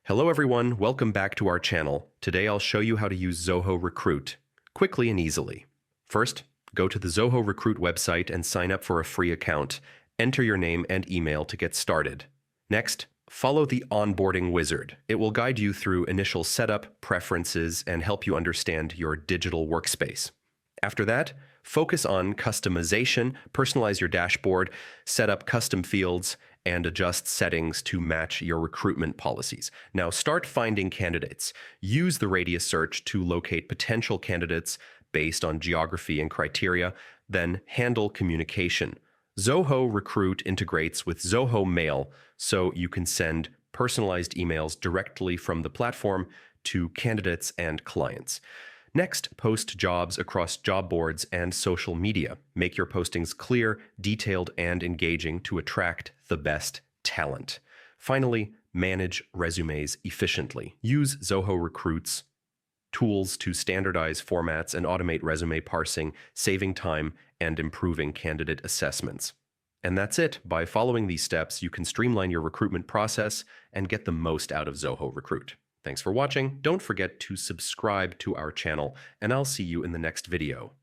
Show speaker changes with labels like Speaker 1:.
Speaker 1: Hello everyone, welcome back to our channel. Today I'll show you how to use Zoho Recruit quickly and easily. First, go to the Zoho Recruit website and sign up for a free account. Enter your name and email to get started. Next, follow the onboarding wizard. It will guide you through initial setup, preferences, and help you understand your digital workspace. After that, focus on customization, personalize your dashboard, set up custom fields, and adjust settings to match your recruitment policies. Now start finding candidates. Use the radius search to locate potential candidates based on geography and criteria, then handle communication. Zoho Recruit integrates with Zoho Mail, so you can send personalized emails directly from the platform to candidates and clients. Next, post jobs across job boards and social media. Make your postings clear, detailed, and engaging to attract the best talent. Finally, manage resumes efficiently. Use Zoho Recruit's tools to standardize formats and automate resume parsing, saving time and improving candidate assessments. And that's it. By following these steps, you can streamline your recruitment process and get the most out of Zoho Recruit. Thanks for watching. Don't forget to subscribe to our channel, and I'll see you in the next video.